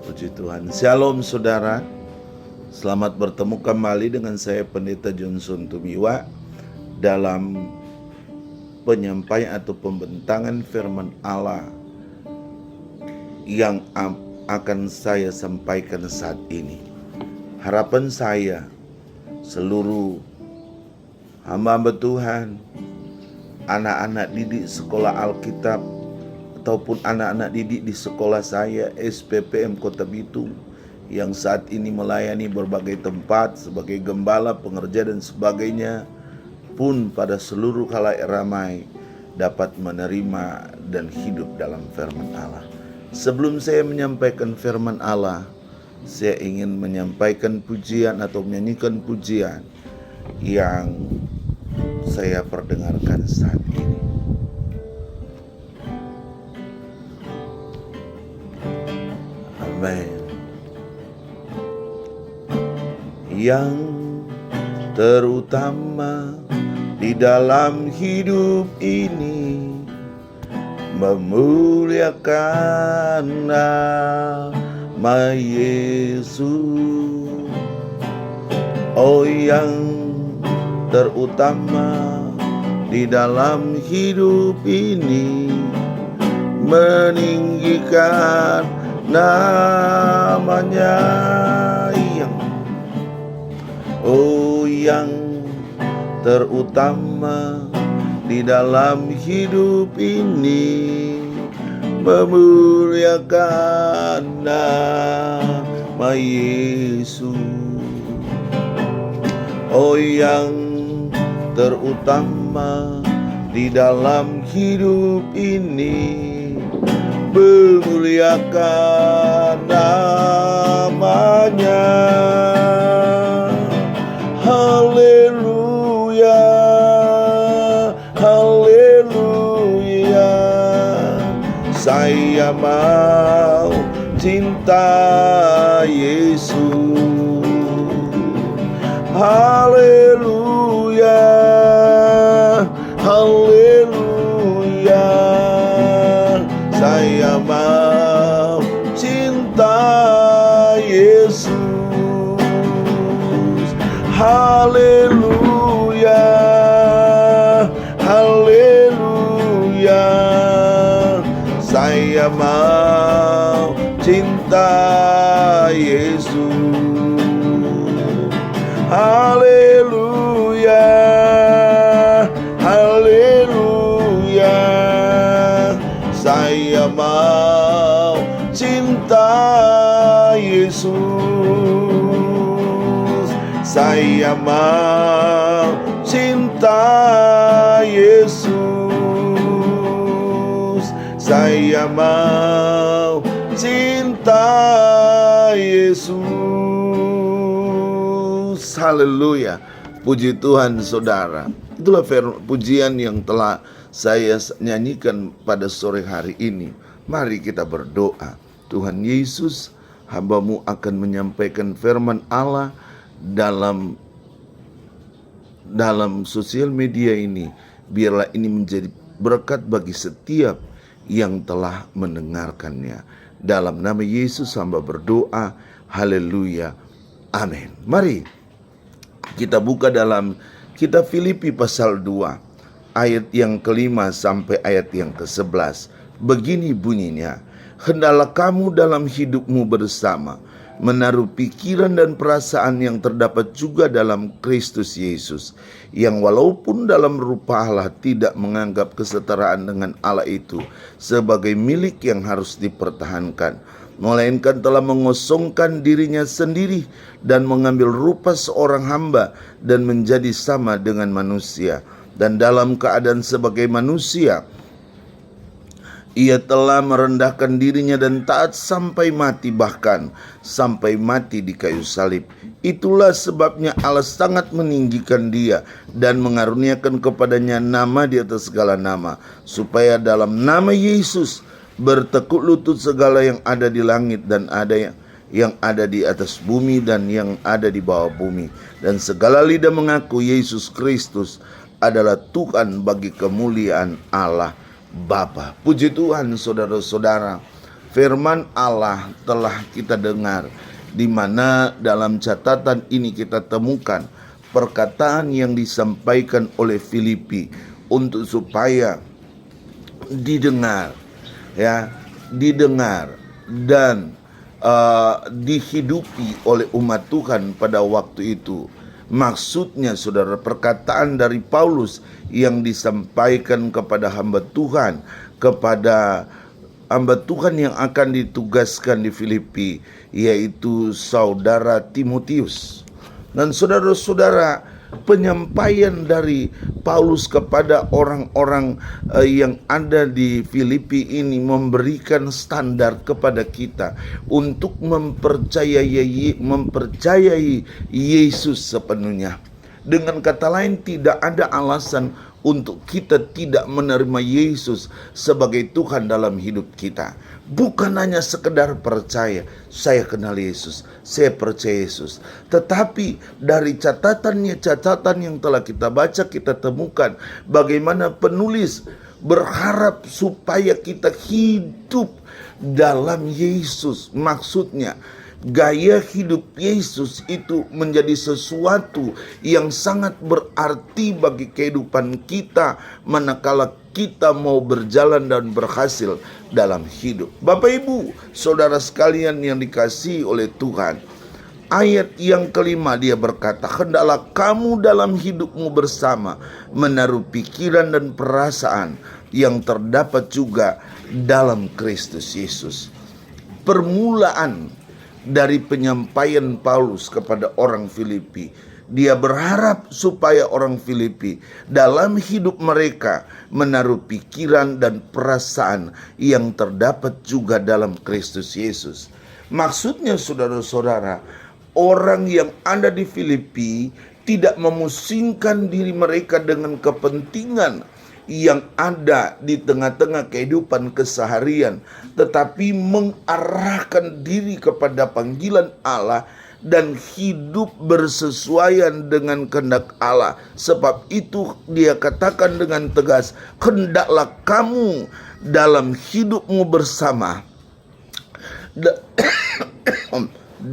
Puji Tuhan. Shalom saudara. Selamat bertemu kembali dengan saya Pendeta Johnson Tumiwa dalam penyampaian atau pembentangan firman Allah yang akan saya sampaikan saat ini. Harapan saya seluruh hamba-hamba Tuhan, anak-anak didik sekolah Alkitab ataupun anak-anak didik di sekolah saya SPPM Kota Bitung yang saat ini melayani berbagai tempat sebagai gembala, pengerja dan sebagainya, pun pada seluruh khalayak ramai dapat menerima dan hidup dalam firman Allah. Sebelum saya menyampaikan firman Allah, saya ingin menyampaikan pujian atau menyanyikan pujian yang saya perdengarkan saat ini. Amin. Yang terutama di dalam hidup ini memuliakan nama Yesus. Oh, yang terutama di dalam hidup ini meninggikan namanya. Yang terutama di dalam hidup ini memuliakan nama Yesus. Yang terutama di dalam hidup ini memuliakan namanya. Haleluya, haleluya, saya mau cinta Yesus. Haleluya, haleluya, saya mau cinta Yesus. Haleluya, haleluya, saya mau cinta Yesus. Haleluya, haleluya, saya mau cinta Yesus. Saya mau cinta Yesus. Saya mau cinta Yesus. Haleluya. Puji Tuhan saudara. Itulah pujian yang telah saya nyanyikan pada sore hari ini. Mari kita berdoa. Tuhan Yesus, hamba-Mu akan menyampaikan firman Allah dalam sosial media ini. Biarlah ini menjadi berkat bagi setiap yang telah mendengarkannya. Dalam nama Yesus hamba berdoa. Haleluya. Amin. Mari kita buka dalam kitab Filipi pasal 2 ayat yang ke-5 sampai ayat yang ke-11. Begini bunyinya, hendaklah kamu dalam hidupmu bersama menaruh pikiran dan perasaan yang terdapat juga dalam Kristus Yesus, yang walaupun dalam rupa Allah tidak menganggap kesetaraan dengan Allah itu sebagai milik yang harus dipertahankan, melainkan telah mengosongkan dirinya sendiri dan mengambil rupa seorang hamba dan menjadi sama dengan manusia. Dan dalam keadaan sebagai manusia, Ia telah merendahkan dirinya dan taat sampai mati, bahkan sampai mati di kayu salib. Itulah sebabnya Allah sangat meninggikan Dia dan mengaruniakan kepadanya nama di atas segala nama, supaya dalam nama Yesus bertekuk lutut segala yang ada di langit dan ada yang ada di atas bumi dan yang ada di bawah bumi, dan segala lidah mengaku Yesus Kristus adalah Tuhan bagi kemuliaan Allah Bapa. Puji Tuhan saudara-saudara. firman Allah telah kita dengar, di mana dalam catatan ini kita temukan perkataan yang disampaikan oleh Filipi untuk supaya didengar, ya, didengar dan dihidupi oleh umat Tuhan pada waktu itu. Maksudnya, saudara, perkataan dari Paulus yang disampaikan kepada hamba Tuhan yang akan ditugaskan di Filipi, yaitu saudara Timotius. Dan saudara-saudara, penyampaian dari Paulus kepada orang-orang yang ada di Filipi ini memberikan standar kepada kita untuk mempercayai Yesus sepenuhnya. Dengan kata lain, tidak ada alasan untuk kita tidak menerima Yesus sebagai Tuhan dalam hidup kita. Bukan hanya sekedar percaya, saya kenal Yesus, saya percaya Yesus. Tetapi dari catatan yang telah kita baca, kita temukan bagaimana penulis berharap supaya kita hidup dalam Yesus. Maksudnya, gaya hidup Yesus itu menjadi sesuatu yang sangat berarti bagi kehidupan kita manakala kita mau berjalan dan berhasil dalam hidup. Bapak Ibu, saudara sekalian yang dikasihi oleh Tuhan, ayat yang kelima dia berkata, hendaklah kamu dalam hidupmu bersama menaruh pikiran dan perasaan yang terdapat juga dalam Kristus Yesus. Permulaan dari penyampaian Paulus kepada orang Filipi, dia berharap supaya orang Filipi dalam hidup mereka menaruh pikiran dan perasaan yang terdapat juga dalam Kristus Yesus. Maksudnya, saudara-saudara, orang yang ada di Filipi tidak memusingkan diri mereka dengan kepentingan yang ada di tengah-tengah kehidupan keseharian, tetapi mengarahkan diri kepada panggilan Allah dan hidup bersesuaian dengan kehendak Allah. Sebab itu dia katakan dengan tegas, hendaklah kamu dalam hidupmu bersama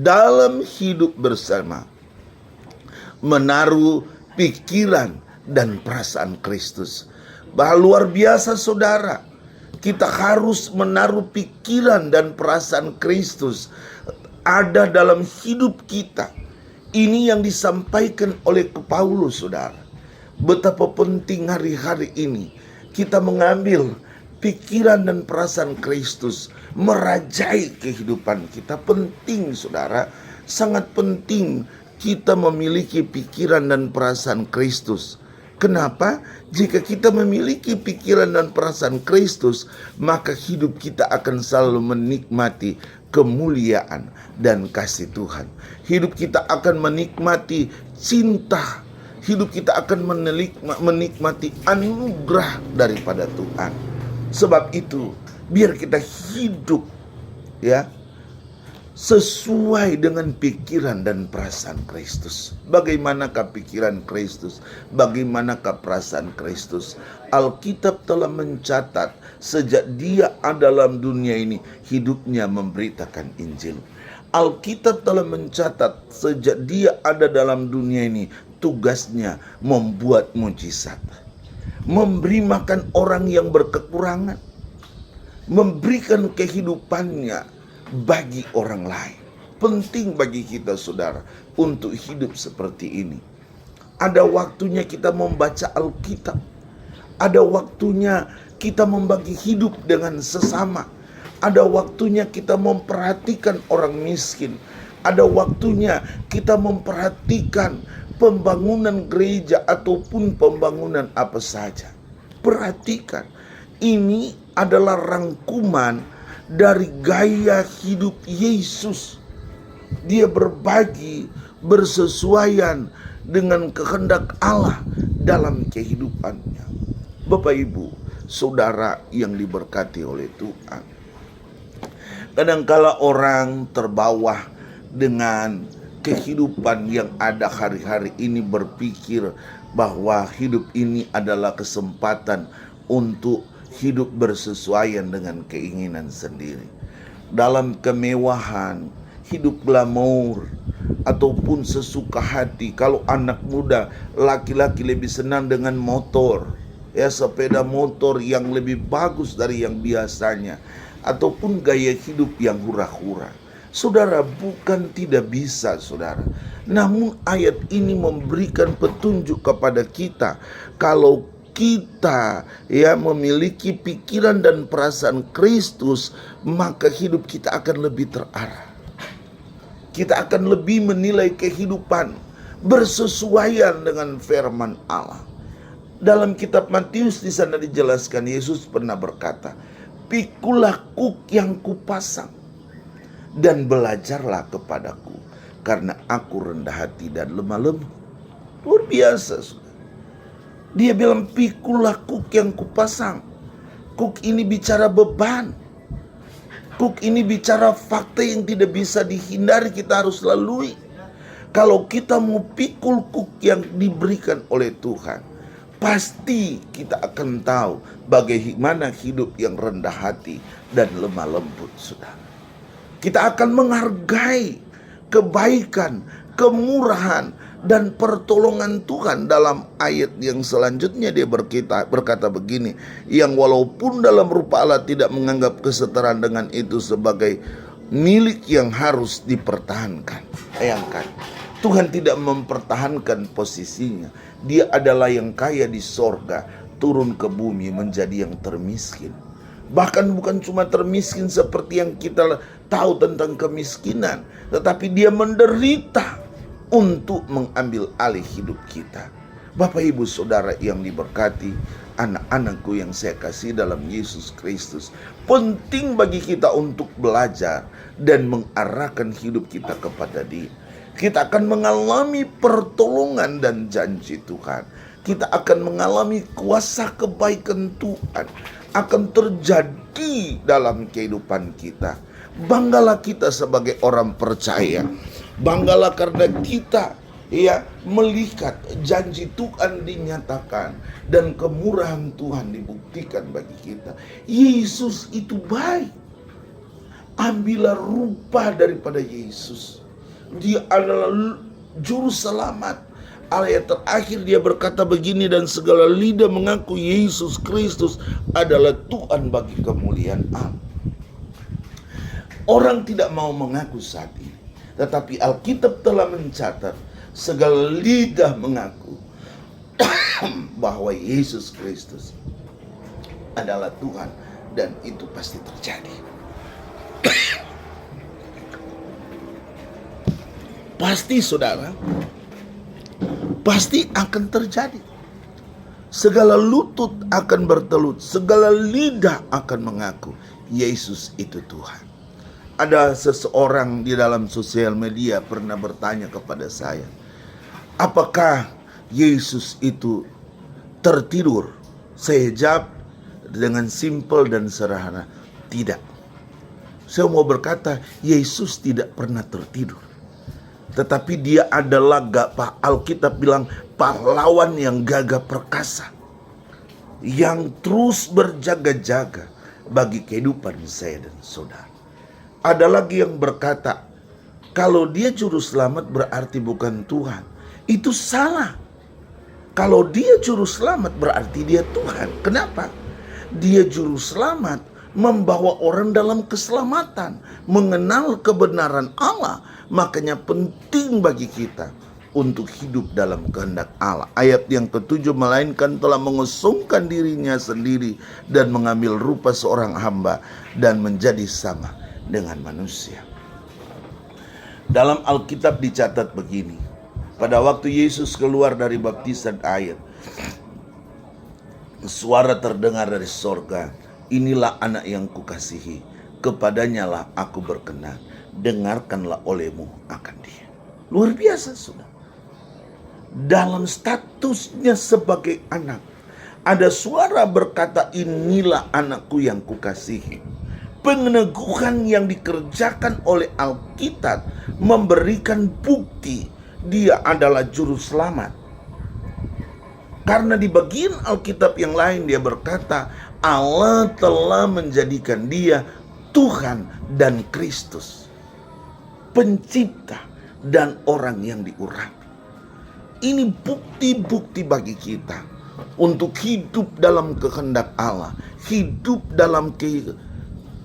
dalam hidup bersama menaruh pikiran dan perasaan Kristus. Luar biasa, saudara, kita harus menaruh pikiran dan perasaan Kristus ada dalam hidup kita. Ini yang disampaikan oleh Paulus, saudara. Betapa penting hari-hari ini kita mengambil pikiran dan perasaan Kristus merajai kehidupan kita. Penting, saudara, sangat penting kita memiliki pikiran dan perasaan Kristus. Kenapa? Jika kita memiliki pikiran dan perasaan Kristus, maka hidup kita akan selalu menikmati kemuliaan dan kasih Tuhan. Hidup kita akan menikmati cinta. Hidup kita akan menikmati anugerah daripada Tuhan. Sebab itu, biar kita hidup, ya, sesuai dengan pikiran dan perasaan Kristus. Bagaimanakah pikiran Kristus? Bagaimanakah perasaan Kristus? Alkitab telah mencatat sejak dia ada dalam dunia ini, hidupnya memberitakan Injil. Alkitab telah mencatat sejak dia ada dalam dunia ini, tugasnya membuat mujizat, memberi makan orang yang berkekurangan, memberikan kehidupannya bagi orang lain. Penting bagi kita, saudara, untuk hidup seperti ini. Ada waktunya kita membaca Alkitab. Ada waktunya kita membagi hidup dengan sesama. Ada waktunya kita memperhatikan orang miskin. Ada waktunya kita memperhatikan pembangunan gereja ataupun pembangunan apa saja. Perhatikan, ini adalah rangkuman dari gaya hidup Yesus. Dia berbagi bersesuaian dengan kehendak Allah dalam kehidupannya. Bapak, Ibu, saudara yang diberkati oleh Tuhan, kadangkala orang terbawa dengan kehidupan yang ada hari-hari ini berpikir bahwa hidup ini adalah kesempatan untuk hidup bersesuaian dengan keinginan sendiri. dalam kemewahan, hidup glamor, ataupun sesuka hati. Kalau anak muda, laki-laki lebih senang dengan motor, ya, sepeda motor yang lebih bagus dari yang biasanya, ataupun gaya hidup yang hura-hura. Saudara, bukan tidak bisa, saudara. Namun ayat ini memberikan petunjuk kepada kita, kalau kita memiliki pikiran dan perasaan Kristus, maka hidup kita akan lebih terarah. Kita akan lebih menilai kehidupan bersesuaian dengan firman Allah. Dalam kitab Matius di sana dijelaskan, Yesus pernah berkata, "Pikulah kuk yang kupasang dan belajarlah kepadaku, karena aku rendah hati dan lemah lembut." Luar biasa. Dia bilang, "Pikulah kuk yang kupasang." Kuk ini bicara beban. Kuk ini bicara fakta yang tidak bisa dihindari, kita harus lalui. Kalau kita mau pikul kuk yang diberikan oleh Tuhan, pasti kita akan tahu bagaimana hidup yang rendah hati dan lemah lembut, saudara. Kita akan menghargai kebaikan, kemurahan, dan pertolongan Tuhan. Dalam ayat yang selanjutnya dia berkata begini, yang walaupun dalam rupa Allah tidak menganggap kesetaraan dengan itu sebagai milik yang harus dipertahankan. Bayangkan, Tuhan tidak mempertahankan posisinya. Dia adalah yang kaya di sorga, turun ke bumi menjadi yang termiskin. Bahkan bukan cuma termiskin seperti yang kita tahu tentang kemiskinan, tetapi dia menderita untuk mengambil alih hidup kita. Bapak, Ibu, Saudara yang diberkati, anak-anakku yang saya kasih dalam Yesus Kristus, penting bagi kita untuk belajar dan mengarahkan hidup kita kepada Dia. Kita akan mengalami pertolongan dan janji Tuhan. Kita akan mengalami kuasa kebaikan Tuhan akan terjadi dalam kehidupan kita. Banggalah kita sebagai orang percaya. Banggalah karena kita melihat janji Tuhan dinyatakan dan kemurahan Tuhan dibuktikan bagi kita. Yesus itu baik. Ambillah rupa daripada Yesus. Dia adalah juru selamat. Ayat terakhir dia berkata begini, dan segala lidah mengaku Yesus Kristus adalah Tuhan bagi kemuliaan Allah. Orang tidak mau mengaku saat ini, tetapi Alkitab telah mencatat segala lidah mengaku bahwa Yesus Kristus adalah Tuhan, dan itu pasti terjadi. Pasti, saudara, pasti akan terjadi. Segala lutut akan bertelut, segala lidah akan mengaku Yesus itu Tuhan. Ada seseorang di dalam sosial media pernah bertanya kepada saya, apakah Yesus itu tertidur? Saya jawab dengan simpel dan sederhana, tidak. Saya mau berkata, Yesus tidak pernah tertidur. Tetapi dia adalah, Alkitab bilang, pahlawan yang gagah perkasa, yang terus berjaga-jaga bagi kehidupan saya dan saudara. Ada lagi yang berkata, kalau dia juru selamat berarti bukan Tuhan. Itu salah. Kalau dia juru selamat berarti dia Tuhan. Kenapa? Dia juru selamat, membawa orang dalam keselamatan, mengenal kebenaran Allah. Makanya penting bagi kita untuk hidup dalam kehendak Allah. Ayat yang ke-7, melainkan telah mengosongkan dirinya sendiri dan mengambil rupa seorang hamba dan menjadi sama dengan manusia. Dalam Alkitab dicatat begini, pada waktu Yesus keluar dari baptisan air, suara terdengar dari sorga, inilah anak yang kukasihi, kepadanya lah aku berkenan, dengarkanlah olehmu akan dia. Luar biasa, saudara. Dalam statusnya sebagai anak, ada suara berkata, inilah anakku yang kukasihi. Peneguhan yang dikerjakan oleh Alkitab memberikan bukti dia adalah juru selamat. Karena di bagian Alkitab yang lain dia berkata, Allah telah menjadikan dia Tuhan dan Kristus, pencipta dan orang yang diurapi. Ini bukti-bukti bagi kita untuk hidup dalam kehendak Allah, hidup dalam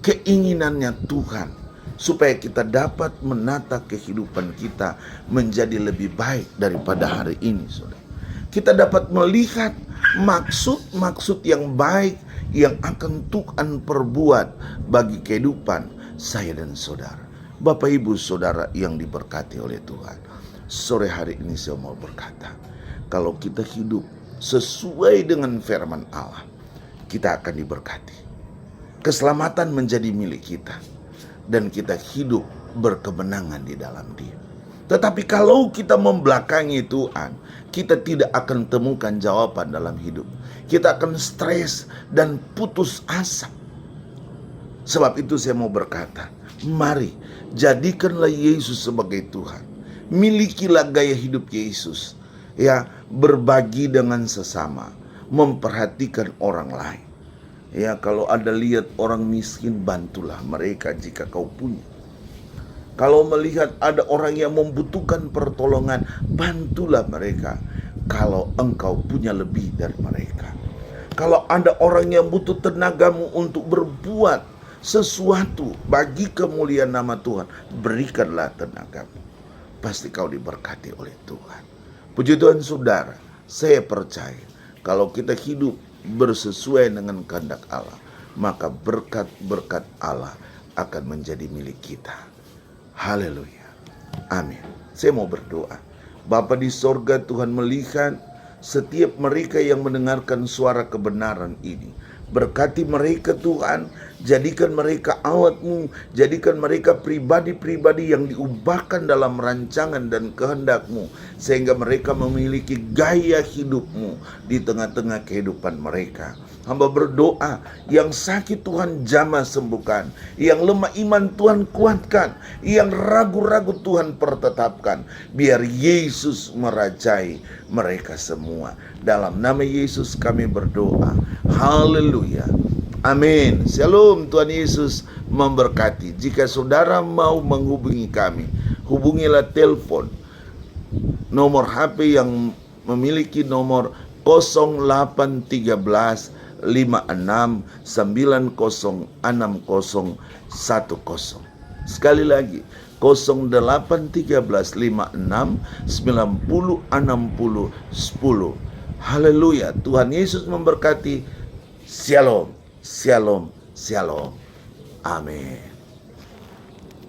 keinginannya Tuhan, supaya kita dapat menata kehidupan kita menjadi lebih baik daripada hari ini, saudara. Kita dapat melihat maksud-maksud yang baik yang akan Tuhan perbuat bagi kehidupan saya dan saudara. Bapak ibu saudara yang diberkati oleh Tuhan, sore hari ini saya mau berkata, kalau kita hidup sesuai dengan firman Allah, kita akan diberkati. Keselamatan menjadi milik kita, dan kita hidup berkemenangan di dalam Dia. Tetapi kalau kita membelakangi Tuhan, kita tidak akan temukan jawaban dalam hidup. Kita akan stres dan putus asa. Sebab itu saya mau berkata, mari jadikanlah Yesus sebagai Tuhan. Milikilah gaya hidup Yesus, ya, berbagi dengan sesama, memperhatikan orang lain. Ya, kalau ada lihat orang miskin, bantulah mereka jika kau punya. Kalau melihat ada orang yang membutuhkan pertolongan, bantulah mereka kalau engkau punya lebih dari mereka. Kalau ada orang yang butuh tenagamu untuk berbuat sesuatu bagi kemuliaan nama Tuhan, berikanlah tenagamu. Pasti kau diberkati oleh Tuhan. Puji Tuhan saudara, saya percaya kalau kita hidup bersesuai dengan kehendak Allah, maka berkat-berkat Allah akan menjadi milik kita. Haleluya. Amin. Saya mau berdoa. Bapa di sorga, Tuhan melihat setiap mereka yang mendengarkan suara kebenaran ini. Berkati mereka Tuhan, jadikan mereka alat-Mu, jadikan mereka pribadi-pribadi yang diubahkan dalam rancangan dan kehendak-Mu, sehingga mereka memiliki gaya hidup-Mu di tengah-tengah kehidupan mereka. Hamba berdoa, yang sakit Tuhan jamah sembuhkan, yang lemah iman Tuhan kuatkan, yang ragu-ragu Tuhan pertetapkan. Biar Yesus merajai mereka semua. Dalam nama Yesus kami berdoa. Haleluya. Amin. Shalom. Tuhan Yesus memberkati. Jika saudara mau menghubungi kami, hubungilah telepon nomor HP yang memiliki nomor 0813 56906010. Sekali lagi 081356906010. Haleluya. Tuhan Yesus memberkati. Shalom, shalom, shalom. Amin.